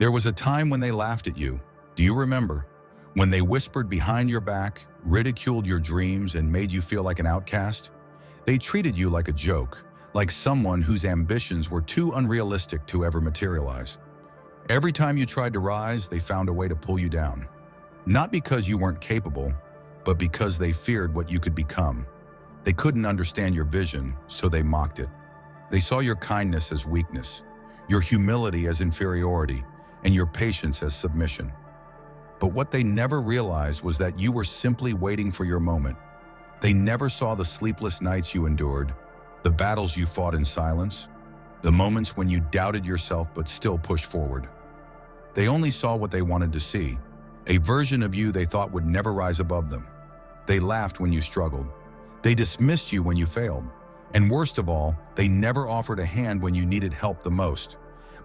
There was a time when they laughed at you. Do you remember? When they whispered behind your back, ridiculed your dreams, and made you feel like an outcast? They treated you like a joke, like someone whose ambitions were too unrealistic to ever materialize. Every time you tried to rise, they found a way to pull you down. Not because you weren't capable, but because they feared what you could become. They couldn't understand your vision, so they mocked it. They saw your kindness as weakness, your humility as inferiority, and your patience as submission. But what they never realized was that you were simply waiting for your moment. They never saw the sleepless nights you endured, the battles you fought in silence, the moments when you doubted yourself but still pushed forward. They only saw what they wanted to see, a version of you they thought would never rise above them. They laughed when you struggled. They dismissed you when you failed. And worst of all, they never offered a hand when you needed help the most.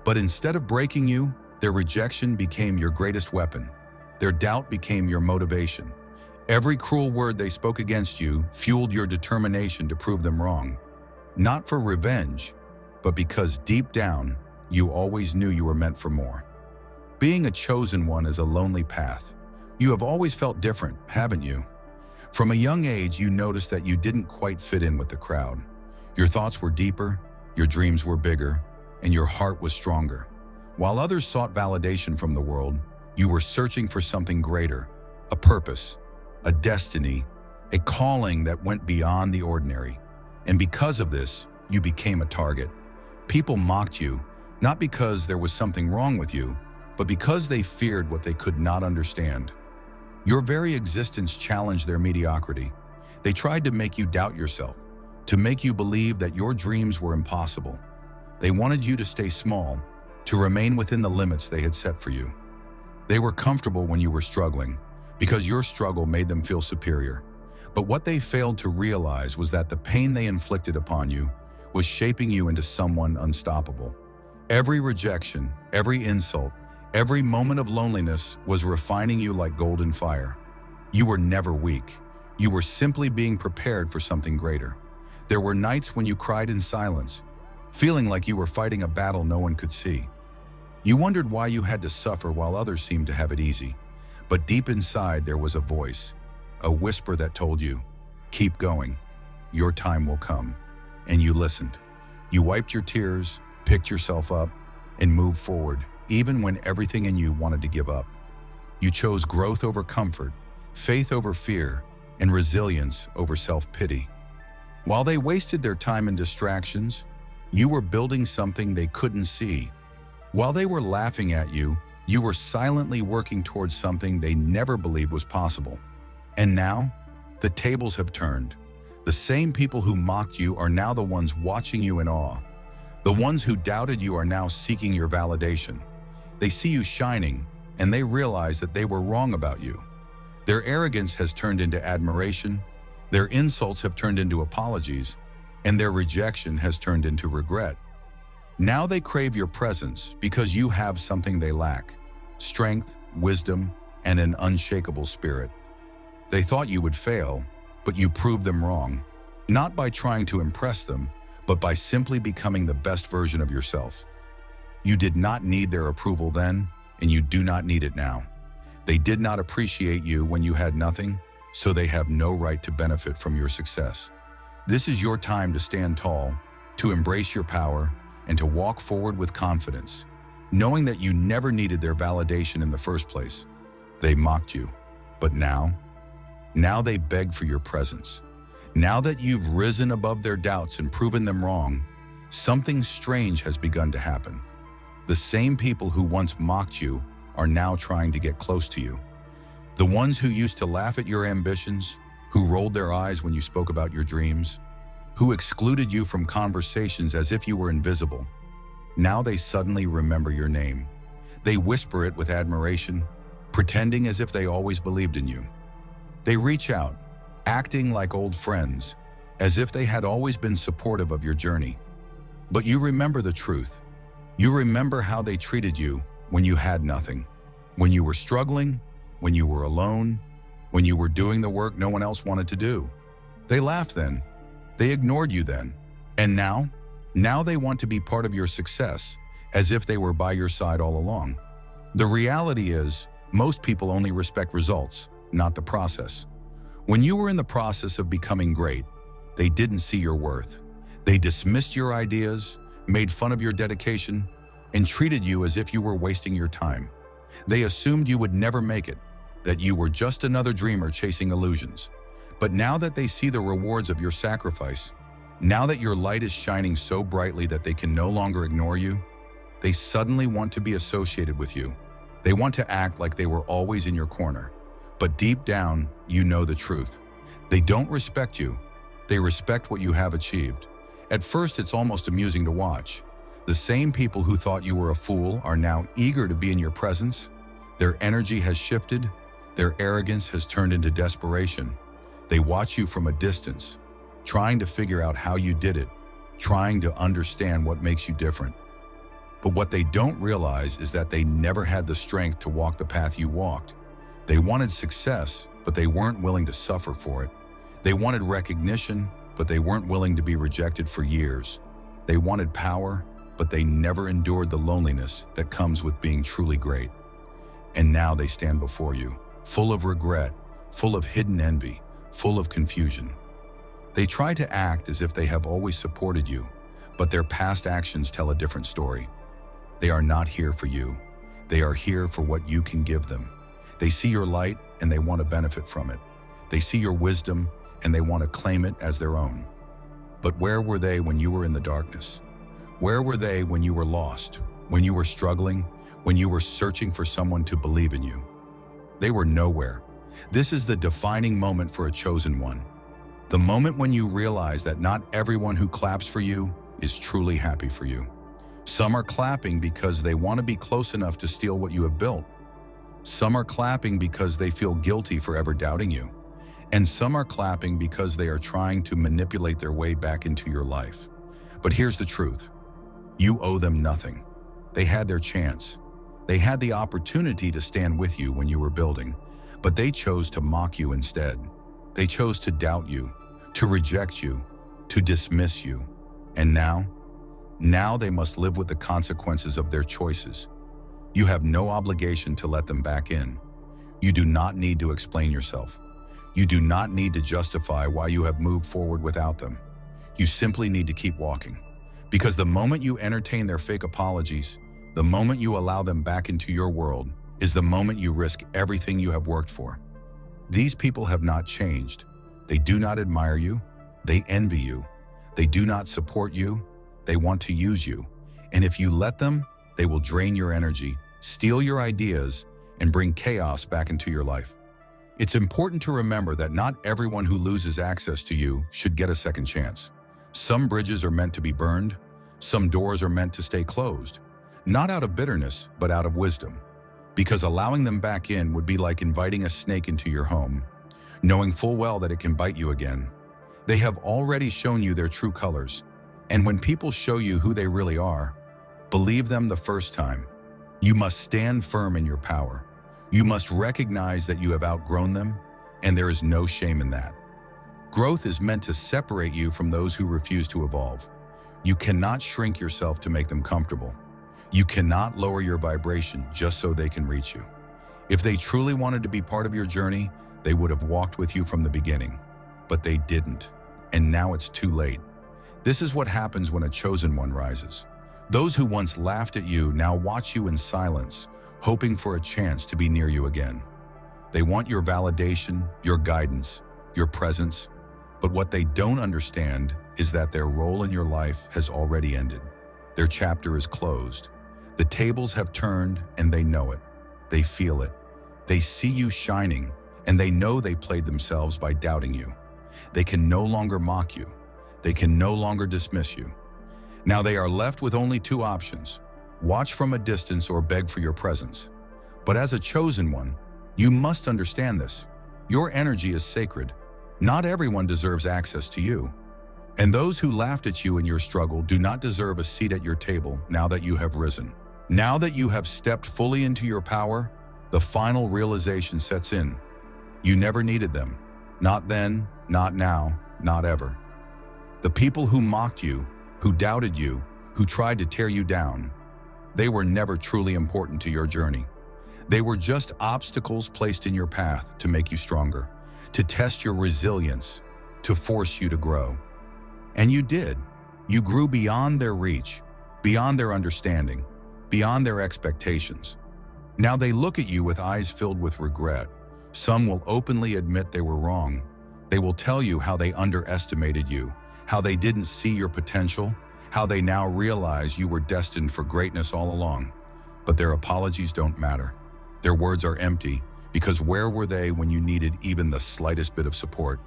But instead of breaking you, their rejection became your greatest weapon. Their doubt became your motivation. Every cruel word they spoke against you fueled your determination to prove them wrong. Not for revenge, but because deep down, you always knew you were meant for more. Being a chosen one is a lonely path. You have always felt different, haven't you? From a young age, you noticed that you didn't quite fit in with the crowd. Your thoughts were deeper, your dreams were bigger, and your heart was stronger. While others sought validation from the world, you were searching for something greater, a purpose, a destiny, a calling that went beyond the ordinary. And because of this, you became a target. People mocked you, not because there was something wrong with you, but because they feared what they could not understand. Your very existence challenged their mediocrity. They tried to make you doubt yourself, to make you believe that your dreams were impossible. They wanted you to stay small, to remain within the limits they had set for you. They were comfortable when you were struggling, because your struggle made them feel superior. But what they failed to realize was that the pain they inflicted upon you was shaping you into someone unstoppable. Every rejection, every insult, every moment of loneliness was refining you like golden fire. You were never weak. You were simply being prepared for something greater. There were nights when you cried in silence, feeling like you were fighting a battle no one could see. You wondered why you had to suffer while others seemed to have it easy. But deep inside there was a voice, a whisper that told you, keep going, your time will come. And you listened. You wiped your tears, picked yourself up, and moved forward, even when everything in you wanted to give up. You chose growth over comfort, faith over fear, and resilience over self-pity. While they wasted their time in distractions, you were building something they couldn't see. While they were laughing at you, you were silently working towards something they never believed was possible. And now, the tables have turned. The same people who mocked you are now the ones watching you in awe. The ones who doubted you are now seeking your validation. They see you shining, and they realize that they were wrong about you. Their arrogance has turned into admiration, their insults have turned into apologies, and their rejection has turned into regret. Now they crave your presence because you have something they lack: strength, wisdom, and an unshakable spirit. They thought you would fail, but you proved them wrong, not by trying to impress them, but by simply becoming the best version of yourself. You did not need their approval then, and you do not need it now. They did not appreciate you when you had nothing, so they have no right to benefit from your success. This is your time to stand tall, to embrace your power, and to walk forward with confidence, knowing that you never needed their validation in the first place. They mocked you, but now they beg for your presence. Now that you've risen above their doubts and proven them wrong, something strange has begun to happen. The same people who once mocked you are now trying to get close to you. The ones who used to laugh at your ambitions, who rolled their eyes when you spoke about your dreams, who excluded you from conversations as if you were invisible. Now they suddenly remember your name. They whisper it with admiration, pretending as if they always believed in you. They reach out, acting like old friends, as if they had always been supportive of your journey. But you remember the truth. You remember how they treated you when you had nothing, when you were struggling, when you were alone, when you were doing the work no one else wanted to do. They laughed then. They ignored you then. And now they want to be part of your success, as if they were by your side all along. The reality is, most people only respect results, not the process. When you were in the process of becoming great, they didn't see your worth. They dismissed your ideas, made fun of your dedication, and treated you as if you were wasting your time. They assumed you would never make it, that you were just another dreamer chasing illusions. But now that they see the rewards of your sacrifice, now that your light is shining so brightly that they can no longer ignore you, they suddenly want to be associated with you. They want to act like they were always in your corner. But deep down, you know the truth. They don't respect you. They respect what you have achieved. At first, it's almost amusing to watch. The same people who thought you were a fool are now eager to be in your presence. Their energy has shifted. Their arrogance has turned into desperation. They watch you from a distance, trying to figure out how you did it, trying to understand what makes you different. But what they don't realize is that they never had the strength to walk the path you walked. They wanted success, but they weren't willing to suffer for it. They wanted recognition, but they weren't willing to be rejected for years. They wanted power, but they never endured the loneliness that comes with being truly great. And now they stand before you, full of regret, full of hidden envy, full of confusion. They try to act as if they have always supported you, but their past actions tell a different story. They are not here for you. They are here for what you can give them. They see your light and they want to benefit from it. They see your wisdom and they want to claim it as their own. But where were they when you were in the darkness? Where were they when you were lost, when you were struggling, when you were searching for someone to believe in you? They were nowhere. This is the defining moment for a chosen one. The moment when you realize that not everyone who claps for you is truly happy for you. Some are clapping because they want to be close enough to steal what you have built. Some are clapping because they feel guilty for ever doubting you. And some are clapping because they are trying to manipulate their way back into your life. But here's the truth. You owe them nothing. They had their chance. They had the opportunity to stand with you when you were building, but they chose to mock you instead. They chose to doubt you, to reject you, to dismiss you. And now they must live with the consequences of their choices. You have no obligation to let them back in. You do not need to explain yourself. You do not need to justify why you have moved forward without them. You simply need to keep walking. Because the moment you entertain their fake apologies, the moment you allow them back into your world, is the moment you risk everything you have worked for. These people have not changed. They do not admire you. They envy you. They do not support you. They want to use you. And if you let them, they will drain your energy, steal your ideas, and bring chaos back into your life. It's important to remember that not everyone who loses access to you should get a second chance. Some bridges are meant to be burned. Some doors are meant to stay closed. Not out of bitterness, but out of wisdom. Because allowing them back in would be like inviting a snake into your home, knowing full well that it can bite you again. They have already shown you their true colors. And when people show you who they really are, believe them the first time. You must stand firm in your power. You must recognize that you have outgrown them, and there is no shame in that. Growth is meant to separate you from those who refuse to evolve. You cannot shrink yourself to make them comfortable. You cannot lower your vibration just so they can reach you. If they truly wanted to be part of your journey, they would have walked with you from the beginning. But they didn't, and now it's too late. This is what happens when a chosen one rises. Those who once laughed at you now watch you in silence, hoping for a chance to be near you again. They want your validation, your guidance, your presence. But what they don't understand is that their role in your life has already ended. Their chapter is closed. The tables have turned and they know it. They feel it. They see you shining and they know they played themselves by doubting you. They can no longer mock you. They can no longer dismiss you. Now they are left with only two options: watch from a distance or beg for your presence. But as a chosen one, you must understand this. Your energy is sacred. Not everyone deserves access to you. And those who laughed at you in your struggle do not deserve a seat at your table now that you have risen. Now that you have stepped fully into your power, the final realization sets in. You never needed them. Not then, not now, not ever. The people who mocked you, who doubted you, who tried to tear you down, they were never truly important to your journey. They were just obstacles placed in your path to make you stronger, to test your resilience, to force you to grow. And you did. You grew beyond their reach, beyond their understanding, beyond their expectations. Now they look at you with eyes filled with regret. Some will openly admit they were wrong. They will tell you how they underestimated you, how they didn't see your potential, how they now realize you were destined for greatness all along. But their apologies don't matter. Their words are empty, because where were they when you needed even the slightest bit of support?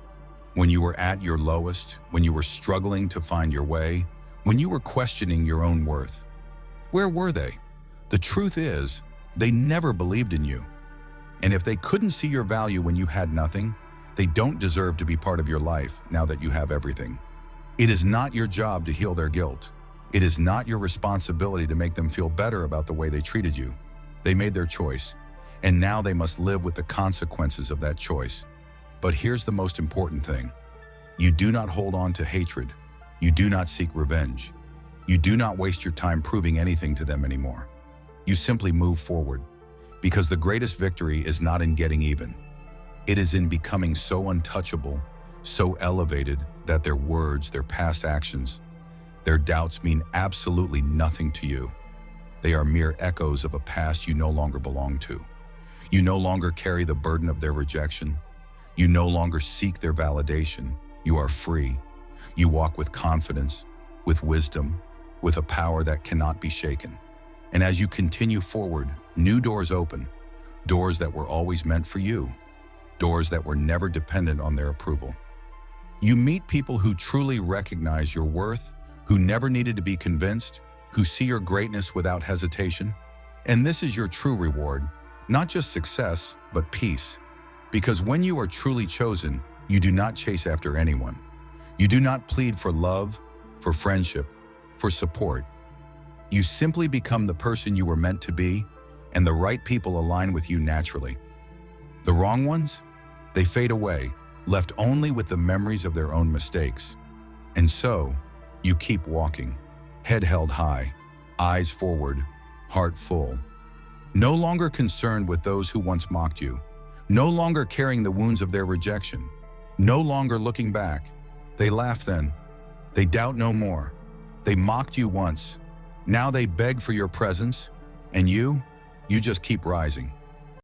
When you were at your lowest, when you were struggling to find your way, when you were questioning your own worth? Where were they? The truth is, they never believed in you. And if they couldn't see your value when you had nothing, they don't deserve to be part of your life now that you have everything. It is not your job to heal their guilt. It is not your responsibility to make them feel better about the way they treated you. They made their choice, and now they must live with the consequences of that choice. But here's the most important thing. You do not hold on to hatred. You do not seek revenge. You do not waste your time proving anything to them anymore. You simply move forward, because the greatest victory is not in getting even. It is in becoming so untouchable, so elevated that their words, their past actions, their doubts mean absolutely nothing to you. They are mere echoes of a past you no longer belong to. You no longer carry the burden of their rejection. You no longer seek their validation. You are free. You walk with confidence, with wisdom, with a power that cannot be shaken. And as you continue forward, new doors open, doors that were always meant for you, doors that were never dependent on their approval. You meet people who truly recognize your worth, who never needed to be convinced, who see your greatness without hesitation. And this is your true reward, not just success, but peace. Because when you are truly chosen, you do not chase after anyone. You do not plead for love, for friendship, for support. You simply become the person you were meant to be, and the right people align with you naturally. The wrong ones? They fade away, left only with the memories of their own mistakes. And so, you keep walking, head held high, eyes forward, heart full. No longer concerned with those who once mocked you, no longer carrying the wounds of their rejection, no longer looking back. They laugh then. They doubt no more. They mocked you once. Now they beg for your presence, and you just keep rising.